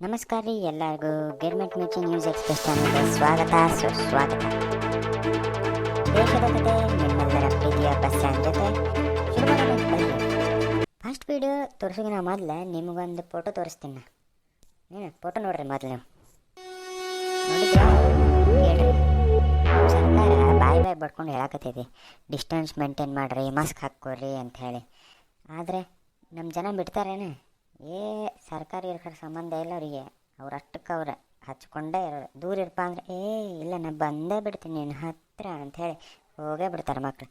ನಮಸ್ಕಾರ ರೀ ಎಲ್ಲರಿಗೂ ಗಿರ್ಮಿಟ್ ಮಿರ್ಚಿ ನ್ಯೂಸ್ ಎಕ್ಸ್ಪ್ರೆಸ್ ಚಾನಲ್ಗೆ ಸ್ವಾಗತ ಸುಸ್ವಾಗತ. ದೇಶದ ಕತೆ ನಿಮ್ಮೆಲ್ಲರ ಪ್ರೀತಿಯ ಬಸ್ಸಾನ್ ಜೊತೆ ಫಸ್ಟ್ ವಿಡಿಯೋ ತೋರಿಸೋಕಿನ ಮೊದಲು ನಿಮಗೊಂದು ಫೋಟೋ ತೋರಿಸ್ತೀನಿ. ನೀನು ಫೋಟೋ ನೋಡ್ರಿ ಮೊದಲು ನೋಡಿದ್ರೆ ಹೇಳ್ರಿ. ಸರ್ಕಾರ ಬಾಯಿ ಬಡ್ಕೊಂಡು ಹೇಳಕತ್ತೈತಿ ಡಿಸ್ಟೆನ್ಸ್ ಮೇಂಟೈನ್ ಮಾಡಿರಿ, ಮಾಸ್ಕ್ ಹಾಕ್ಕೊಡ್ರಿ ಅಂಥೇಳಿ. ಆದರೆ ನಮ್ಮ ಜನ ಬಿಡ್ತಾರೇನು? ಸರ್ಕಾರಿ ಇರೋ ಸಂಬಂಧ ಇಲ್ಲ ಅವರಿಗೆ, ಅವ್ರು ಅಷ್ಟಕ್ಕೆ ಅವ್ರು ಹಚ್ಕೊಂಡೇ ಇರೋರು. ದೂರ ಇರಪ್ಪ ಅಂದರೆ ಇಲ್ಲ ನಾ ಬಂದೇ ಬಿಡ್ತೀನಿ ನಿನ್ನ ಹತ್ರ ಅಂಥೇಳಿ ಹೋಗೇ ಬಿಡ್ತಾರೆ ಮಕ್ಕಳು.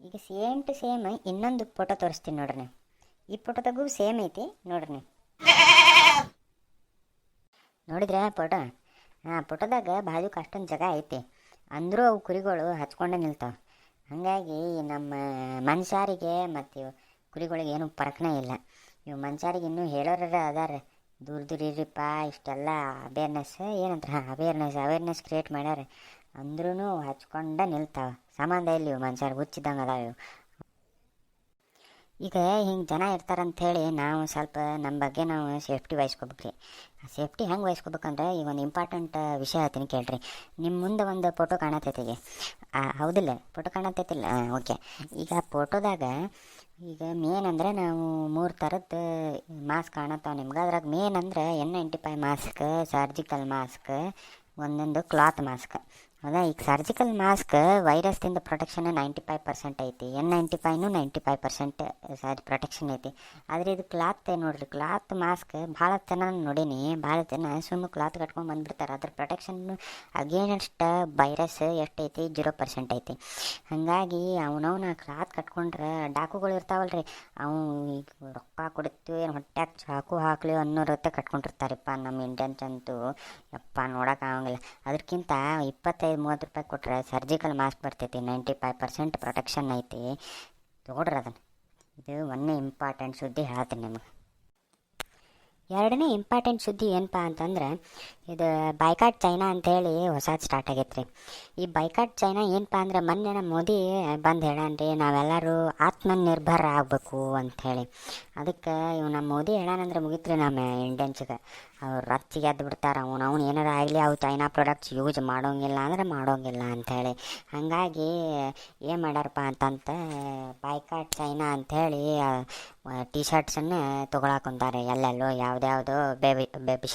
ಈಗ ಸೇಮ್ ಟು ಸೇಮ್ ಇನ್ನೊಂದು ಫೋಟೋ ತೋರಿಸ್ತೀನಿ ನೋಡ್ರಿ ನೀವು. ಈ ಫೋಟೋದಾಗೂ ಸೇಮ್ ಐತಿ ನೋಡ್ರಿ ನೀವು. ನೋಡಿದ್ರೆ ಫೋಟೋ? ಫೋಟೋದಾಗ ಬಾಜುಕ್ಕೆ ಅಷ್ಟೊಂದು ಜಾಗ ಐತಿ, ಅಂದರೂ ಅವು ಕುರಿಗಳು ಹಚ್ಕೊಂಡೇ ನಿಲ್ತಾವೆ. ಹಾಗಾಗಿ ನಮ್ಮ ಮನುಷ್ಯರಿಗೆ ಮತ್ತು ಕುರಿಗಳಿಗೆ ಏನೂ ಫರಕನೇ ಇಲ್ಲ. ಇವು ಮನುಷ್ಯರಿಗೆ ಇನ್ನೂ ಹೇಳೋರ ಅದಾರ, ದೂರ ದೂರ ಇರ್ರಿಪ್ಪ ಇಷ್ಟೆಲ್ಲ ಅವೇರ್ನೆಸ್ ಏನಂತಾರೆ ಅವೇರ್ನೆಸ್ ಕ್ರಿಯೇಟ್ ಮಾಡ್ಯಾರ. ಅಂದ್ರೂ ಹಚ್ಕೊಂಡ ನಿಲ್ತಾವೆ. ಸಂಬಂಧ ಇಲ್ಲಿ ಇವು ಮನುಷ್ಯರಿಗೆ ಹುಚ್ಚಿದ್ದಂಗೆ ಅದಾವ ಇವು. ಈಗ ಹಿಂಗೆ ಜನ ಇರ್ತಾರಂಥೇಳಿ ನಾವು ಸ್ವಲ್ಪ ನಮ್ಮ ಬಗ್ಗೆ ನಾವು ಸೇಫ್ಟಿ ವಹಿಸ್ಕೋಬೇಕ್ರಿ. ಆ ಸೇಫ್ಟಿ ಹೆಂಗೆ ವಹಿಸ್ಕೋಬೇಕಂದ್ರೆ ಈಗ ಒಂದು ಇಂಪಾರ್ಟೆಂಟ್ ವಿಷಯ ಹೇಳ್ತೀನಿ ಕೇಳ್ರಿ. ನಿಮ್ಮ ಮುಂದೆ ಒಂದು ಫೋಟೋ ಕಾಣತೈತಿಗೆ, ಹೌದಿಲ್ಲ? ಫೋಟೋ ಕಾಣತೈತಿಲ್ಲ? ಓಕೆ. ಈಗ ಫೋಟೋದಾಗ ಈಗ ಮೇನ್ ಅಂದರೆ ನಾವು 3 ಥರದ್ದು ಮಾಸ್ಕ್ ಕಾಣತ್ತಾವೆ ನಿಮ್ಗೆ. ಅದ್ರಾಗ ಮೇನ್ ಅಂದರೆ N95 ಮಾಸ್ಕ್, ಸರ್ಜಿಕಲ್ ಮಾಸ್ಕ್, ಒಂದೊಂದು ಕ್ಲಾತ್ ಮಾಸ್ಕ್. ಹೌದಾ? ಈಗ ಸರ್ಜಿಕಲ್ ಮಾಸ್ಕ್ ವೈರಸ್ದಿಂದ ಪ್ರೊಟೆಕ್ಷನ್ 95% ಐತಿ, N95 95% ಪ್ರೊಟೆಕ್ಷನ್ ಐತಿ. ಆದರೆ ಇದು ಕ್ಲಾತ್ ನೋಡಿರಿ, ಕ್ಲಾತ್ ಮಾಸ್ಕ್ ಭಾಳ ಜನ ನೋಡೀನಿ, ಭಾಳ ಜನ ಸುಮ್ಮನೆ ಕ್ಲಾತ್ ಕಟ್ಕೊಂಡು ಬಂದುಬಿಡ್ತಾರೆ. ಅದ್ರ ಪ್ರೊಟೆಕ್ಷನ್ ಅಗೇನ್ಸ್ಟ್ ವೈರಸ್ ಎಷ್ಟೈತಿ? 0% ಐತಿ. ಹಾಗಾಗಿ ಅವನವನ್ನ ಕ್ಲಾತ್ ಕಟ್ಕೊಂಡ್ರೆ ಡಾಕುಗಳು ಇರ್ತಾವಲ್ರಿ, ಅವು ಈಗ ರೊಕ್ಕ ಕೊಡ್ತೀವಿ ಹೊಟ್ಯಾಗ ಚಾಕು ಹಾಕ್ಲಿ ಅನ್ನೋರತ್ತೆ ಕಟ್ಕೊಂಡಿರ್ತಾರಪ್ಪ. ನಮ್ಮ ಇಂಡಿಯನ್ಸ್ ಅಂತೂ ಯಪ್ಪ ನೋಡೋಕ್ಕಾಗಂಗಿಲ್ಲ. ಅದಕ್ಕಿಂತ 25-30 ರೂಪಾಯಿ ಕೊಟ್ಟರೆ ಸರ್ಜಿಕಲ್ ಮಾಸ್ಕ್ ಬರ್ತೈತಿ, 95% ಪ್ರೊಟೆಕ್ಷನ್ ಐತಿ. ತೊಗೊಡ್ರಿ ಅದನ್ನು. ಇದು ಒಂದೇ ಇಂಪಾರ್ಟೆಂಟ್ ಸುದ್ದಿ ಹೇಳ್ತೀನಿ ನಿಮಗೆ. ಎರಡನೇ ಇಂಪಾರ್ಟೆಂಟ್ ಸುದ್ದಿ ಏನಪ್ಪ ಅಂತಂದ್ರೆ, ಇದು ಬೈಕಾಟ್ ಚೈನಾ ಅಂಥೇಳಿ ಹೊಸದು ಸ್ಟಾರ್ಟ್ ಆಗೈತೆ ರೀ. ಈ ಬೈಕಾಟ್ ಚೈನಾ ಏನಪ್ಪ ಅಂದ್ರೆ, ಮೊನ್ನೆ ನಮ್ಮ ಮೋದಿ ಬಂದು ಹೇಳಾನ್ರಿ ನಾವೆಲ್ಲರೂ ಆತ್ಮನಿರ್ಭರ ಆಗಬೇಕು ಅಂಥೇಳಿ. ಅದಕ್ಕೆ ಇವು ನಮ್ಮ ಮೋದಿ ಹೇಳಾನಂದ್ರೆ ಮುಗಿತ್ರಿ ನಮ್ಮ ಇಂಡಿಯನ್ಸ್ಗೆ. ಅವ್ರು ರಚ್ಚಿಗೆ ಎದ್ದು ಬಿಡ್ತಾರೆ. ಅವ್ನು ಏನಾರು ಆಗಲಿ ಅವು ಚೈನಾ ಪ್ರಾಡಕ್ಟ್ಸ್ ಯೂಸ್ ಮಾಡೋಂಗಿಲ್ಲ ಅಂದ್ರೆ ಮಾಡೋಂಗಿಲ್ಲ ಅಂಥೇಳಿ. ಹಾಗಾಗಿ ಏನು ಮಾಡ್ಯಾರಪ್ಪ ಅಂತಂತ ಬೈಕಾಟ್ ಚೈನಾ ಅಂಥೇಳಿ ಟಿ ಶರ್ಟ್ಸನ್ನು ತೊಗೊಳಕೊಂತಾರೆ ಎಲ್ಲೆಲ್ಲೋ, ಯಾವುದ್ಯಾವುದೋ ಬೇಬಿ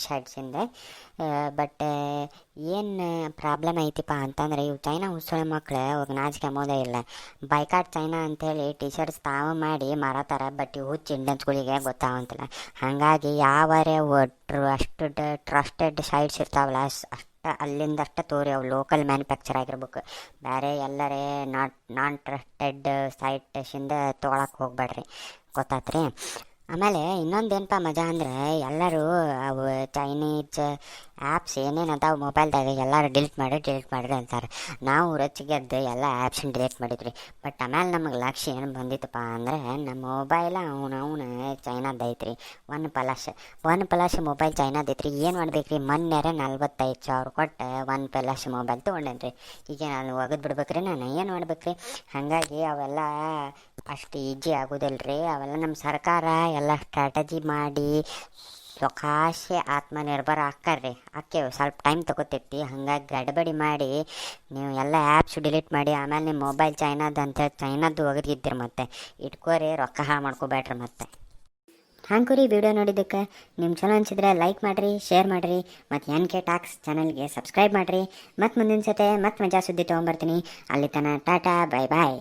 ಶೈಟ್ಸಿಂದ. ಬಟ್ ಏನು ಪ್ರಾಬ್ಲಮ್ ಐತಿಪ್ಪ ಅಂತಂದರೆ, ಇವು ಚೈನಾ ಹುಚ್ಚೊಳೆ ಮಕ್ಕಳು ಅವ್ರಿಗೆ ನಾಚಿಕೆ ಅಂಬೋದೇ ಇಲ್ಲ. ಬೈಕಾಟ್ ಚೈನಾ ಅಂಥೇಳಿ ಟಿ ಶರ್ಟ್ಸ್ ತಾವು ಮಾಡಿ ಮಾರತಾರೆ. ಬಟ್ ಇವು ಹುಚ್ಚು ಇಂಡಿಯನ್ಸ್ಗಳಿಗೆ ಗೊತ್ತಾಗಂತಿಲ್ಲ. ಹಾಗಾಗಿ ಯಾವರೇ ಅಷ್ಟು ಟ್ರಸ್ಟೆಡ್ ಸೈಟ್ಸ್ ಇರ್ತಾವಲ್ಲ ಅಷ್ಟು ಅಲ್ಲಿಂದ ಅಷ್ಟೇ ತೋರಿ, ಅವು ಲೋಕಲ್ ಮ್ಯಾನುಫ್ಯಾಕ್ಚರ್ ಆಗಿರ್ಬೇಕು. ಬೇರೆ ಎಲ್ಲರೇ ನಾನ್ ಟ್ರಸ್ಟೆಡ್ ಸೈಟ್ಸಿಂದ ತೊಗೊಳಕ್ಕೆ ಹೋಗ್ಬೇಡ್ರಿ, ಗೊತ್ತಾತ್ರಿ? ಆಮೇಲೆ ಇನ್ನೊಂದು ಏನಪ್ಪ ಮಜಾ ಅಂದರೆ, ಎಲ್ಲರೂ ಅವು ಚೈನೀಸ್ ಆ್ಯಪ್ಸ್ ಏನೇನು ಅದಾವೆ ಮೊಬೈಲ್ದಾಗ ಎಲ್ಲರೂ ಡಿಲೀಟ್ ಮಾಡಿರಿ ಅಂತಾರೆ. ನಾವು ರೊಚ್ಚಿಗೆದ್ದು ಎಲ್ಲ ಆ್ಯಪ್ಸನ್ನು ಡಿಲೀಟ್ ಮಾಡಿದ್ರಿ. ಬಟ್ ಆಮೇಲೆ ನಮಗೆ ಲಕ್ಷ್ಯ ಏನು ಬಂದಿತ್ತಪ್ಪ ಅಂದರೆ, ನಮ್ಮ ಮೊಬೈಲ ಅವನು ಚೈನಾದೈತ್ರಿ. ಒನ್ ಪ್ಲಸ್ ಮೊಬೈಲ್ ಚೈನಾದೈತ್ರಿ. ಏನು ಮಾಡ್ಬೇಕ್ರಿ? ಮೊನ್ನೆ 45,000 ಕೊಟ್ಟು ಒನ್ ಪ್ಲಸ್ ಮೊಬೈಲ್ ತೊಗೊಂಡೇನ್ರಿ. ಈಗ ನಾನು ಒಗದು ಬಿಡ್ಬೇಕ್ರಿ, ನಾನು ಏನು ಮಾಡ್ಬೇಕ್ರಿ? ಹಾಗಾಗಿ ಅವೆಲ್ಲ ಅಷ್ಟು ಈಜಿ ಆಗೋದಿಲ್ಲ. ಅವೆಲ್ಲ ನಮ್ಮ ಸರ್ಕಾರ ಎಲ್ಲ ಸ್ಟ್ರಾಟಜಿ ಮಾಡಿ ಸ್ವಕಾಶೆ ಆತ್ಮನಿರ್ಭರ ಆಕ್ಕೇವು. ಸ್ವಲ್ಪ ಟೈಮ್ ತೊಗೋತೈತಿ. ಹಾಗಾಗಿ ಗಡಬಡಿ ಮಾಡಿ ನೀವು ಎಲ್ಲ ಆ್ಯಪ್ಸ್ ಡಿಲೀಟ್ ಮಾಡಿ ಆಮೇಲೆ ನಿಮ್ಮ ಮೊಬೈಲ್ ಚೈನಾದ್ದು ಒಗದಿದ್ದೀರಿ ಮತ್ತೆ ಇಟ್ಕೋರಿ, ರೊಕ್ಕ ಹಾಳು ಮಾಡ್ಕೋಬೇಡ್ರಿ ಮತ್ತೆ. ಹಾಂಕುರಿ ವಿಡಿಯೋ ನೋಡಿದ್ದಕ್ಕೆ ನಿಮ್ಮ ಚಲೋ ಅನಿಸಿದ್ರೆ ಲೈಕ್ ಮಾಡಿರಿ, ಶೇರ್ ಮಾಡಿರಿ, ಮತ್ತು NK ಟಾಕ್ಸ್ ಚಾನಲ್ಗೆ ಸಬ್ಸ್ಕ್ರೈಬ್ ಮಾಡಿರಿ. ಮತ್ತು ಮುಂದಿನ ಸತೆ ಮತ್ತೆ ಮಜಾ ಸುದ್ದಿ ತೊಗೊಂಬರ್ತೀನಿ. ಅಲ್ಲಿ ತನಕ ಟಾಟಾ, ಬಾಯ್ ಬಾಯ್.